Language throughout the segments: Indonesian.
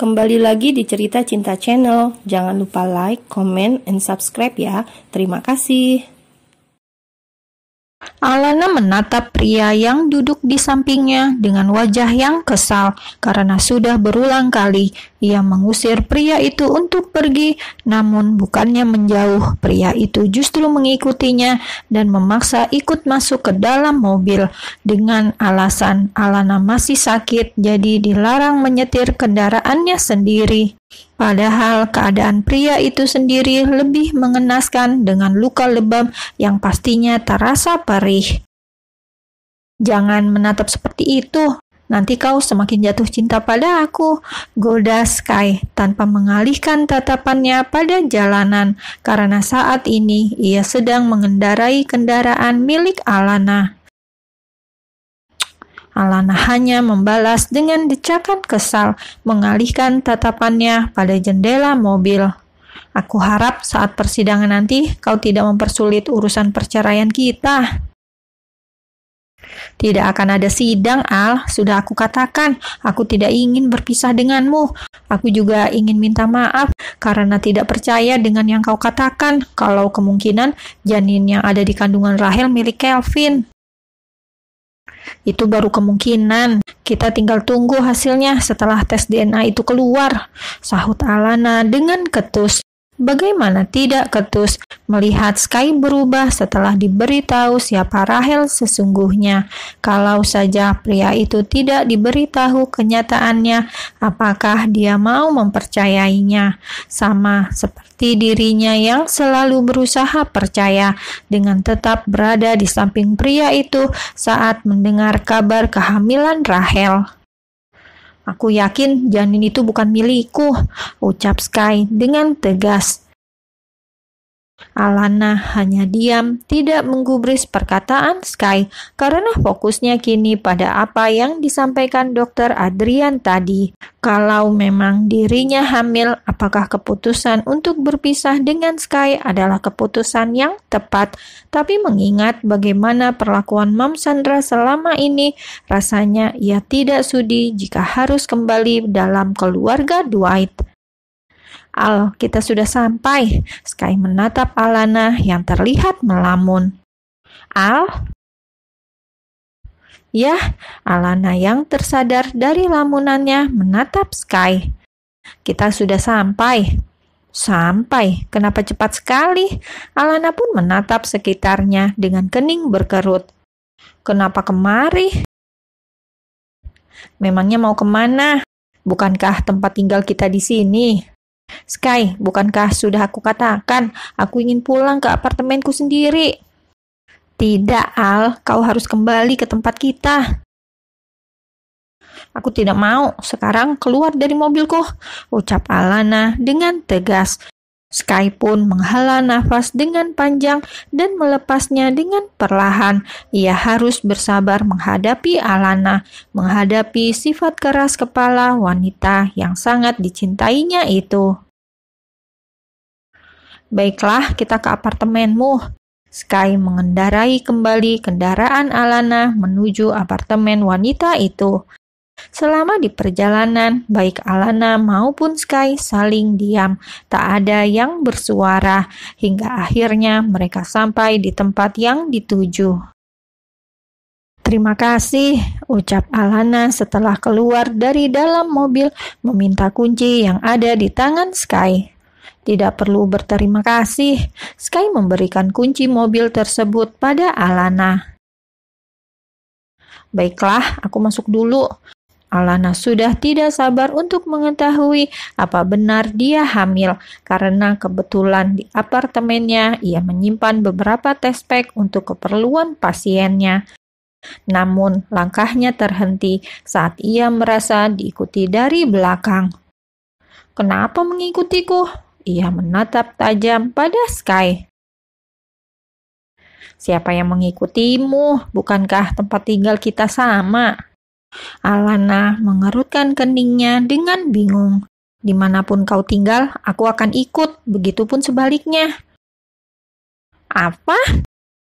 Kembali lagi di Cerita Cinta Channel. Jangan lupa like, comment, and subscribe ya. Terima kasih. Alana menatap pria yang duduk di sampingnya dengan wajah yang kesal karena sudah berulang kali ia mengusir pria itu untuk pergi, namun bukannya menjauh, pria itu justru mengikutinya dan memaksa ikut masuk ke dalam mobil dengan alasan Alana masih sakit jadi dilarang menyetir kendaraannya sendiri. Padahal keadaan pria itu sendiri lebih mengenaskan dengan luka lebam yang pastinya terasa perih. Jangan menatap seperti itu, nanti kau semakin jatuh cinta pada aku, goda Sky tanpa mengalihkan tatapannya pada jalanan karena saat ini ia sedang mengendarai kendaraan milik Alana. Alana hanya membalas dengan decakan kesal, mengalihkan tatapannya pada jendela mobil. Aku harap saat persidangan nanti kau tidak mempersulit urusan perceraian kita. Tidak akan ada sidang, Al. Sudah aku katakan, aku tidak ingin berpisah denganmu. Aku juga ingin minta maaf karena tidak percaya dengan yang kau katakan, kalau kemungkinan janin yang ada di kandungan Rahel milik Kelvin. Itu baru kemungkinan. Kita tinggal tunggu hasilnya setelah tes DNA itu keluar, sahut Alana dengan ketus. Bagaimana tidak ketus melihat Sky berubah setelah diberitahu siapa Rahel sesungguhnya. Kalau saja pria itu tidak diberitahu kenyataannya, apakah dia mau mempercayainya? Sama seperti dirinya yang selalu berusaha percaya dengan tetap berada di samping pria itu saat mendengar kabar kehamilan Rahel. Aku yakin janin itu bukan milikku, ucap Sky dengan tegas. Alana hanya diam, tidak menggubris perkataan Sky karena fokusnya kini pada apa yang disampaikan Dr. Adrian tadi. Kalau memang dirinya hamil, apakah keputusan untuk berpisah dengan Sky adalah keputusan yang tepat? Tapi mengingat bagaimana perlakuan Mam Sandra selama ini, rasanya ia tidak sudi jika harus kembali dalam keluarga Dwight. Al, kita sudah sampai. Sky menatap Alana yang terlihat melamun. Al? Ya, Alana yang tersadar dari lamunannya menatap Sky. Kita sudah sampai. Sampai? Kenapa cepat sekali? Alana pun menatap sekitarnya dengan kening berkerut. Kenapa kemari? Memangnya mau kemana? Bukankah tempat tinggal kita di sini? Sky, bukankah sudah aku katakan, aku ingin pulang ke apartemenku sendiri? Tidak, Al, kau harus kembali ke tempat kita. Aku tidak mau, sekarang keluar dari mobilku, ucap Alana dengan tegas. Sky pun menghela nafas dengan panjang dan melepasnya dengan perlahan. Ia harus bersabar menghadapi Alana, menghadapi sifat keras kepala wanita yang sangat dicintainya itu. Baiklah, kita ke apartemenmu. Sky mengendarai kembali kendaraan Alana menuju apartemen wanita itu. Selama di perjalanan, baik Alana maupun Sky saling diam, tak ada yang bersuara, hingga akhirnya mereka sampai di tempat yang dituju. Terima kasih, ucap Alana setelah keluar dari dalam mobil meminta kunci yang ada di tangan Sky. Tidak perlu berterima kasih, Sky memberikan kunci mobil tersebut pada Alana. Baiklah, aku masuk dulu. Alana sudah tidak sabar untuk mengetahui apa benar dia hamil karena kebetulan di apartemennya ia menyimpan beberapa test pack untuk keperluan pasiennya. Namun langkahnya terhenti saat ia merasa diikuti dari belakang. Kenapa mengikutiku? Ia menatap tajam pada Sky. Siapa yang mengikutimu? Bukankah tempat tinggal kita sama? Alana mengerutkan keningnya dengan bingung. Dimanapun kau tinggal, aku akan ikut, begitupun sebaliknya. Apa?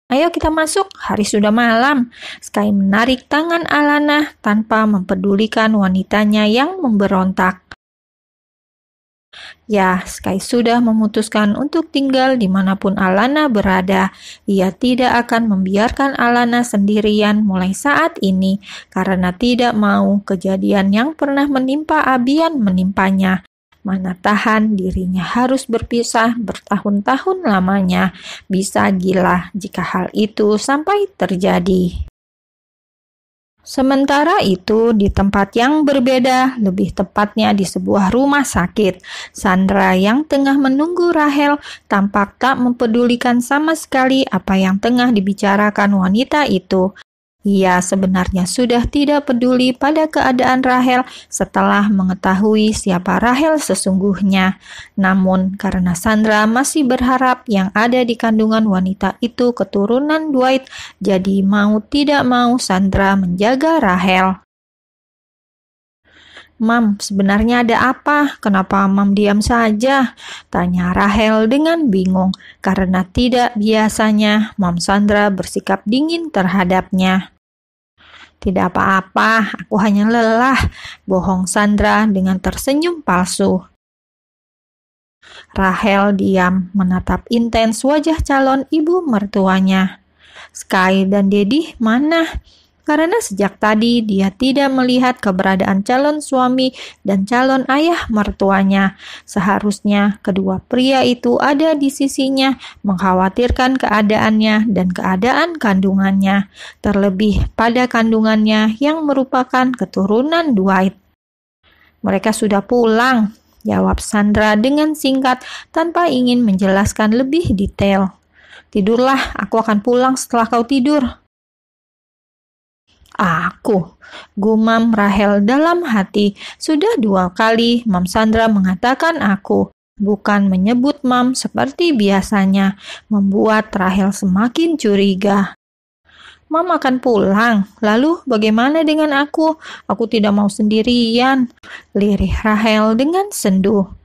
Ayo kita masuk, hari sudah malam. Sky menarik tangan Alana tanpa mempedulikan wanitanya yang memberontak. Ya, Sky sudah memutuskan untuk tinggal dimanapun Alana berada. Ia tidak akan membiarkan Alana sendirian mulai saat ini karena tidak mau kejadian yang pernah menimpa Abian menimpanya. Mana tahan dirinya harus berpisah bertahun-tahun lamanya. Bisa gila jika hal itu sampai terjadi. Sementara itu, di tempat yang berbeda, lebih tepatnya di sebuah rumah sakit, Sandra yang tengah menunggu Rahel tampak tak mempedulikan sama sekali apa yang tengah dibicarakan wanita itu. Ia sebenarnya sudah tidak peduli pada keadaan Rahel setelah mengetahui siapa Rahel sesungguhnya. Namun, karena Sandra masih berharap yang ada di kandungan wanita itu keturunan Dwight, jadi mau tidak mau Sandra menjaga Rahel. "Mam, sebenarnya ada apa? Kenapa Mam diam saja?" tanya Rahel dengan bingung, karena tidak biasanya Mam Sandra bersikap dingin terhadapnya. "Tidak apa-apa, aku hanya lelah," bohong Sandra dengan tersenyum palsu. Rahel diam menatap intens wajah calon ibu mertuanya. "Sky dan Daddy mana?" Karena sejak tadi dia tidak melihat keberadaan calon suami dan calon ayah mertuanya. Seharusnya kedua pria itu ada di sisinya, mengkhawatirkan keadaannya dan keadaan kandungannya, terlebih pada kandungannya yang merupakan keturunan Dwight. "Mereka sudah pulang," jawab Sandra dengan singkat tanpa ingin menjelaskan lebih detail. "Tidurlah, aku akan pulang setelah kau tidur." "Aku," gumam Rahel dalam hati. Sudah 2 kali Mam Sandra mengatakan aku, bukan menyebut Mam seperti biasanya, membuat Rahel semakin curiga. "Mam akan pulang, lalu bagaimana dengan aku? Aku tidak mau sendirian," lirih Rahel dengan sendu.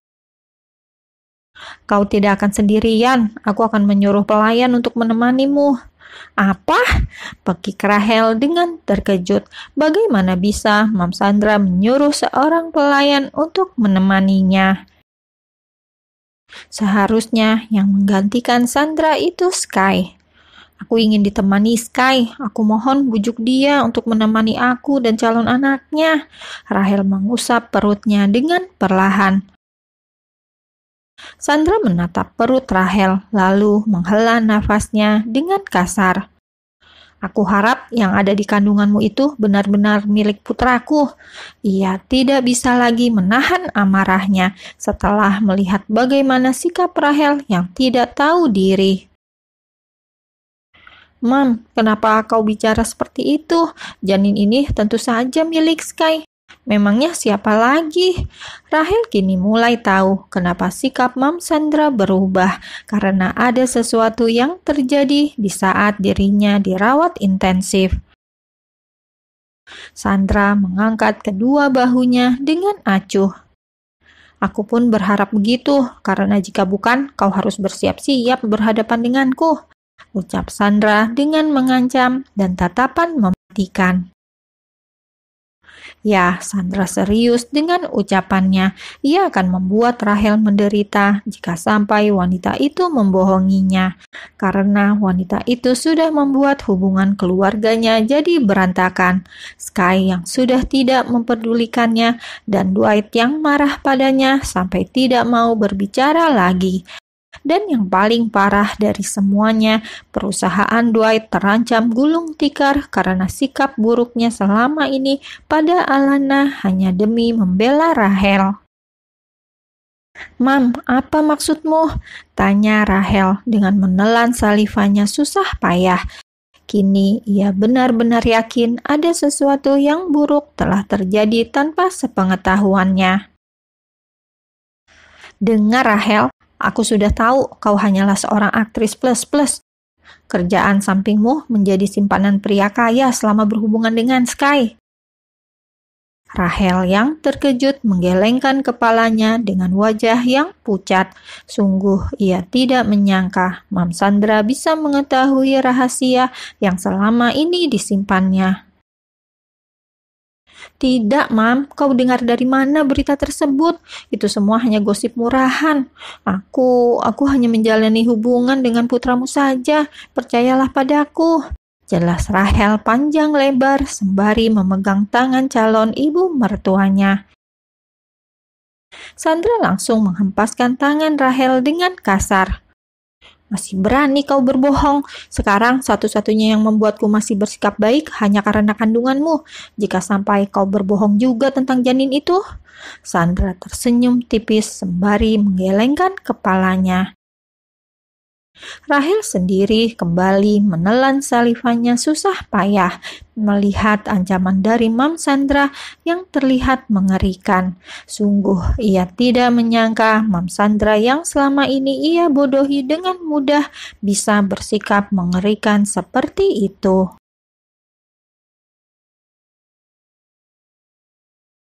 "Kau tidak akan sendirian, aku akan menyuruh pelayan untuk menemanimu." "Apa?" pekik Rahel dengan terkejut. Bagaimana bisa Mam Sandra menyuruh seorang pelayan untuk menemaninya? Seharusnya yang menggantikan Sandra itu Sky. "Aku ingin ditemani Sky. Aku mohon bujuk dia untuk menemani aku dan calon anaknya." Rahel mengusap perutnya dengan perlahan. Sandra menatap perut Rahel, lalu menghela nafasnya dengan kasar. "Aku harap yang ada di kandunganmu itu benar-benar milik putraku." Ia tidak bisa lagi menahan amarahnya setelah melihat bagaimana sikap Rahel yang tidak tahu diri. "Mam, kenapa kau bicara seperti itu? Janin ini tentu saja milik Sky. Memangnya siapa lagi?" Rahel kini mulai tahu kenapa sikap Mam Sandra berubah, karena ada sesuatu yang terjadi di saat dirinya dirawat intensif. Sandra mengangkat kedua bahunya dengan acuh. "Aku pun berharap begitu, karena jika bukan, kau harus bersiap-siap berhadapan denganku," ucap Sandra dengan mengancam dan tatapan mematikan. Ya, Sandra serius dengan ucapannya. Ia akan membuat Rahel menderita jika sampai wanita itu membohonginya. Karena wanita itu sudah membuat hubungan keluarganya jadi berantakan. Sky yang sudah tidak mempedulikannya dan Dwight yang marah padanya sampai tidak mau berbicara lagi. Dan yang paling parah dari semuanya, perusahaan Dwight terancam gulung tikar karena sikap buruknya selama ini pada Alana hanya demi membela Rahel. "Mam, apa maksudmu?" tanya Rahel dengan menelan salivanya susah payah. Kini ia benar-benar yakin ada sesuatu yang buruk telah terjadi tanpa sepengetahuannya. "Dengar Rahel, aku sudah tahu kau hanyalah seorang aktris plus-plus. Kerjaan sampingmu menjadi simpanan pria kaya selama berhubungan dengan Sky." Rahel yang terkejut menggelengkan kepalanya dengan wajah yang pucat. Sungguh ia tidak menyangka Mam Sandra bisa mengetahui rahasia yang selama ini disimpannya. Tidak, Mam. Kau dengar dari mana berita tersebut? Itu semua hanya gosip murahan. Aku hanya menjalani hubungan dengan putramu saja. Percayalah padaku. Jelas Rahel panjang lebar sembari memegang tangan calon ibu mertuanya. Sandra langsung menghempaskan tangan Rahel dengan kasar. Masih berani kau berbohong. Sekarang satu-satunya yang membuatku masih bersikap baik hanya karena kandunganmu. Jika sampai kau berbohong juga tentang janin itu. Sandra tersenyum tipis sembari menggelengkan kepalanya. Rahel sendiri kembali menelan salivanya susah payah melihat ancaman dari Mam Sandra yang terlihat mengerikan. Sungguh ia tidak menyangka Mam Sandra yang selama ini ia bodohi dengan mudah bisa bersikap mengerikan seperti itu.